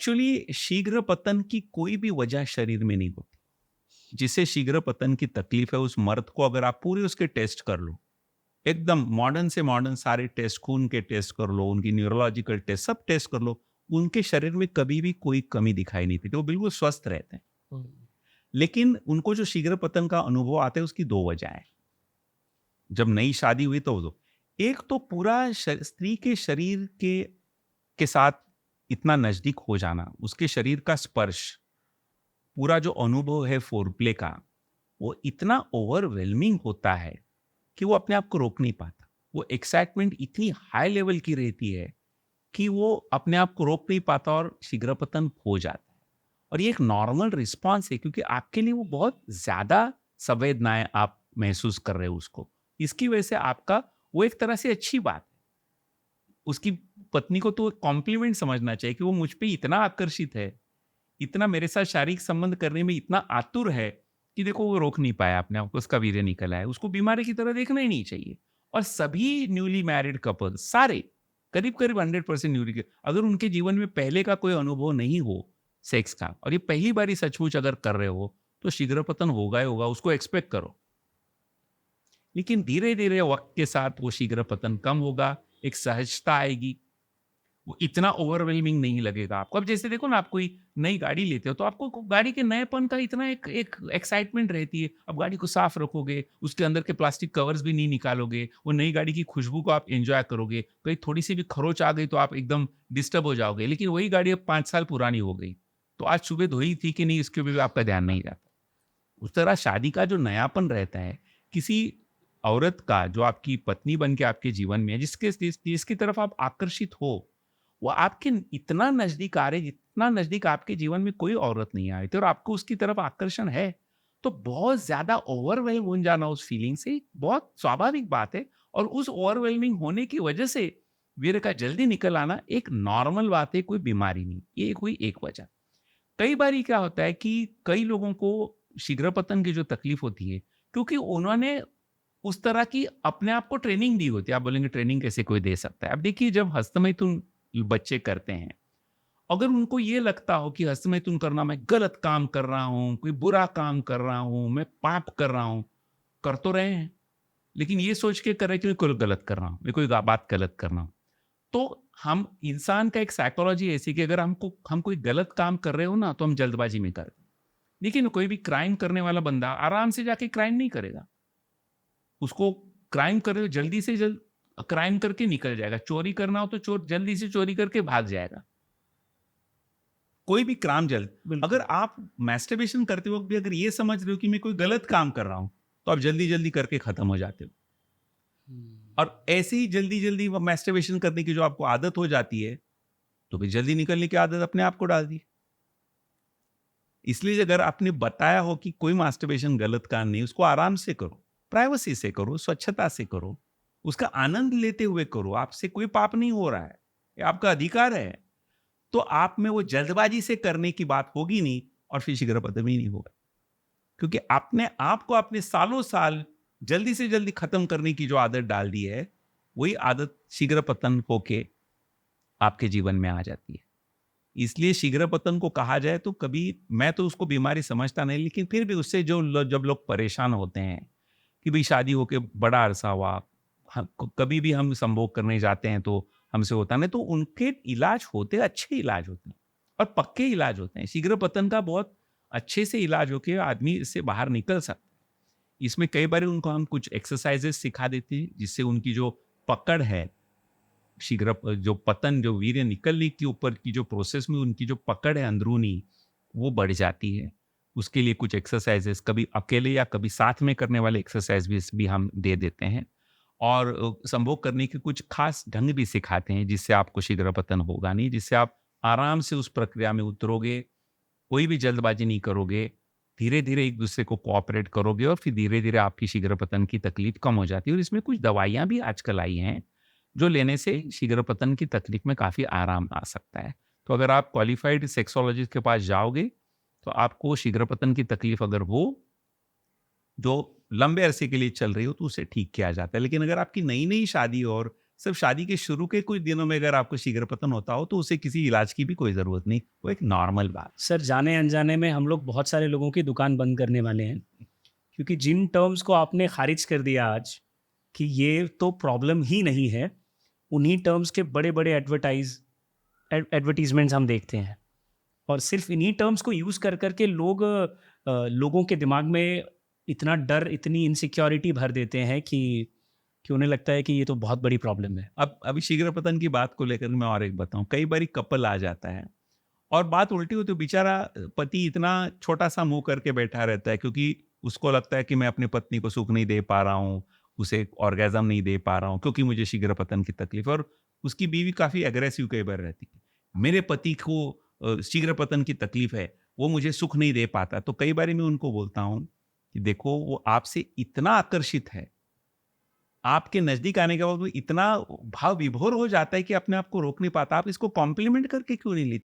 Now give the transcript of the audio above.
Actually शीघ्र पतन की कोई भी वजह शरीर में नहीं होती। जिसे शीघ्र पतन की तकलीफ है, उस मर्द को अगर आप पूरे उसके टेस्ट कर लो, एकदम मॉडर्न से मॉडर्न सारे टेस्ट, खून के टेस्ट कर लो, उनकी न्यूरोलॉजिकल टेस्ट, सब टेस्ट कर लो, उनके शरीर में कभी भी कोई कमी दिखाई नहीं देती, वो बिल्कुल स्वस्थ रहते हैं। हुँ, लेकिन उनको जो शीघ्र पतन का अनुभव आता है, उसकी दो वजह है। जब नई शादी हुई तो दो, एक तो पूरा स्त्री के शरीर के साथ इतना नजदीक हो जाना, उसके शरीर का स्पर्श, पूरा जो अनुभव है फोरप्ले का, वो इतना ओवरवेलमिंग होता है कि वो अपने आप को रोक नहीं पाता। वो एक्साइटमेंट इतनी हाई लेवल की रहती है कि वो अपने आप को रोक नहीं पाता और शीघ्रपतन हो जाता है। और ये एक नॉर्मल रिस्पॉन्स है, क्योंकि आपके लिए वो बहुत ज़्यादा संवेदनाएँ आप महसूस कर रहे हो उसको। इसकी वजह से आपका वो एक तरह से अच्छी बात है। उसकी पत्नी को तो कॉम्प्लीमेंट समझना चाहिए कि वो मुझ पे इतना आकर्षित है, इतना मेरे साथ शारीरिक संबंध करने में इतना आतुर है कि देखो वो रोक नहीं पाया अपने आप को, उसका वीर्य निकल आया। उसको बीमारी की तरह देखना ही नहीं चाहिए। और सभी न्यूली मैरिड कपल, सारे करीब-करीब 100% न्यूली के, अगर उनके जीवन में पहले का कोई अनुभव नहीं हो सेक्स का, और ये पहली बार ही सचमुच अगर कर रहे हो, तो शीघ्रपतन होगा ही होगा, उसको एक्सपेक्ट करो। लेकिन धीरे-धीरे वक़्त के साथ वो शीघ्रपतन कम होगा, एक सहजता आएगी, वो इतना ओवरवेलमिंग नहीं लगेगा आपको। अब जैसे देखो ना, आप कोई नई गाड़ी लेते हो तो आपको गाड़ी के नएपन का इतना एक एक एक्साइटमेंट रहती है। अब गाड़ी को साफ रखोगे, उसके अंदर के प्लास्टिक कवर्स भी नहीं निकालोगे, वो नई गाड़ी की खुशबू को आप एन्जॉय करोगे। कहीं थोड़ी-सी भी खरोंच आ गई तो आप एकदम डिस्टर्ब हो जाओगे। लेकिन वही गाड़ी अब 5 साल पुरानी हो गई, तो आज सुबह धोई थी कि नहीं, इसके भी आपका ध्यान नहीं जाता। उस तरह शादी का जो नयापन रहता है, किसी औरत का जो आपकी पत्नी बन के आपके जीवन में है, जिसकी तरफ आप आकर्षित हो, वो आपके इतना नजदीक आ रहे, जितना नजदीक आपके जीवन में कोई औरत नहीं आई थी, और आपको उसकी तरफ आकर्षण है, तो बहुत ज्यादा ओवरवेलम हो जाना उस फीलिंग से बहुत स्वाभाविक बात है। और उस ओवरवेलमिंग होने की वजह से वीर्य का जल्दी निकल आना एक नॉर्मल बात है, कोई बीमारी नहीं। ये कोई एक वजह। कई बारी क्या होता है कि कई लोगों को शीघ्रपतन की जो तकलीफ होती है, क्योंकि उन्होंने उस तरह की अपने आप को ट्रेनिंग दी होती है। आप बोलेंगे ट्रेनिंग कैसे कोई दे सकता है? अब देखिए, जब हस्तमैथुन बच्चे करते हैं, अगर उनको ये लगता हो कि हस्तमैथुन करना मैं गलत काम कर रहा हूँ, कोई बुरा काम कर रहा हूँ, मैं पाप कर रहा हूँ, कर तो रहे हैं, लेकिन ये सोच के कर रहे हैं कि मैं कोई गलत कर रहा हूँ, मैं कोई बात गलत कर रहा हूँ। तो हम इंसान का एक साइकोलॉजी ऐसी कि अगर हम कोई गलत काम कर रहे हो ना, तो हम जल्दबाजी में करते हैं। लेकिन कोई भी क्राइम करने वाला बंदा आराम से जाके क्राइम नहीं करेगा। उसको क्राइम करे, जल्दी से जल्द क्राइम करके निकल जाएगा। चोरी करना हो तो चोर जल्दी से चोरी करके भाग जाएगा। कोई भी काम जल्द, अगर बिल्कुल। आप मैस्टरबेशन करते वक्त भी अगर ये समझ रहे हो कि मैं कोई गलत काम कर रहा हूं, तो आप जल्दी जल्दी करके खत्म हो जाते हो। हुँ, और ऐसे ही जल्दी जल्दी मैस्टरबेशन करने की जो आपको आदत हो जाती है, तो फिर जल्दी निकलने की आदत अपने आप को डाल दी। इसलिए अगर आपने बताया हो कि कोई मास्टरबेशन गलत काम नहीं, उसको आराम से करो, प्राइवेसी से करो, स्वच्छता से करो, उसका आनंद लेते हुए करो, आपसे कोई पाप नहीं हो रहा है, ये आपका अधिकार है। तो आप में वो जल्दबाजी से करने की बात होगी नहीं, और फिर शीघ्रपतन ही नहीं होगा। क्योंकि आपने आपको अपने सालों साल जल्दी से जल्दी खत्म करने की जो आदत डाल दी है, वही आदत शीघ्रपतन होके आपके जीवन में आ जाती है। इसलिए शीघ्रपतन को कहा जाए तो कभी, मैं तो उसको बीमारी समझता नहीं, लेकिन फिर भी उससे जब लोग परेशान होते हैं कि भाई शादी होके बड़ा अरसा हुआ, कभी भी हम संभोग करने जाते हैं तो हमसे होता नहीं, तो उनके इलाज होते, अच्छे इलाज होते हैं और पक्के इलाज होते हैं। शीघ्रपतन का बहुत अच्छे से इलाज होके आदमी इससे बाहर निकल सकता है। इसमें कई बार उनको हम कुछ एक्सरसाइजेस सिखा देते हैं, जिससे उनकी जो पकड़ है, जो पतन, जो वीर्य निकलने के ऊपर की जो प्रोसेस में उनकी जो पकड़ है अंदरूनी, वो बढ़ जाती है। उसके लिए कुछ एक्सरसाइजेस कभी अकेले या कभी साथ में करने वाले एक्सरसाइज भी हम दे देते हैं। और संभोग करने के कुछ खास ढंग भी सिखाते हैं, जिससे आपको शीघ्रपतन होगा नहीं, जिससे आप आराम से उस प्रक्रिया में उतरोगे, कोई भी जल्दबाजी नहीं करोगे, धीरे-धीरे एक दूसरे को कोऑपरेट करोगे, और फिर धीरे-धीरे आपकी शीघ्रपतन की तकलीफ कम हो जाती है। और इसमें कुछ दवाइयाँ भी आजकल आई हैं, जो लेने से शीघ्रपतन की तकलीफ में काफ़ी आराम आ सकता है। तो अगर आप क्वालिफाइड सेक्सोलॉजिस्ट के पास जाओगे, तो आपको शीघ्रपतन की तकलीफ अगर हो, जो लंबे अरसे के लिए चल रही हो, तो उसे ठीक किया जाता है। लेकिन अगर आपकी नई-नई शादी हो और सिर्फ शादी के शुरू के कुछ दिनों में अगर आपको शीघ्र पतन होता हो तो उसे किसी इलाज की भी कोई ज़रूरत नहीं, वो एक नॉर्मल बात। सर जाने अनजाने में हम लोग बहुत सारे लोगों की दुकान बंद करने वाले हैं, क्योंकि जिन टर्म्स को आपने खारिज कर दिया आज कि ये तो प्रॉब्लम ही नहीं है, उन्हीं टर्म्स के बड़े बड़े एडवर्टीजमेंट्स हम देखते हैं, और सिर्फ इन्हीं टर्म्स को यूज़ कर करके लोगों के दिमाग में इतना डर, इतनी इनसिक्योरिटी भर देते हैं कि उन्हें लगता है कि ये तो बहुत बड़ी प्रॉब्लम है। अब अभी शीघ्र पतन की बात को लेकर मैं और एक बताऊं, कई बार कपल आ जाता है और बात उल्टी होती है, बेचारा पति इतना छोटा सा मुंह करके बैठा रहता है क्योंकि उसको लगता है कि मैं अपनी पत्नी को सुख नहीं दे पा रहा हूँ, उसे ऑर्गेजम नहीं दे पा रहा हूँ क्योंकि मुझे शीघ्र पतन की तकलीफ है। और उसकी बीवी काफी अग्रेसिव कई बार रहती है, मेरे पति को शीघ्र पतन की तकलीफ है, वो मुझे सुख नहीं दे पाता। तो कई बार मैं उनको बोलता हूँ कि देखो वो आपसे इतना आकर्षित है, आपके नजदीक आने के बाद वो इतना भाव विभोर हो जाता है कि अपने आप को रोक नहीं पाता, आप इसको कॉम्प्लीमेंट करके क्यों नहीं लेते?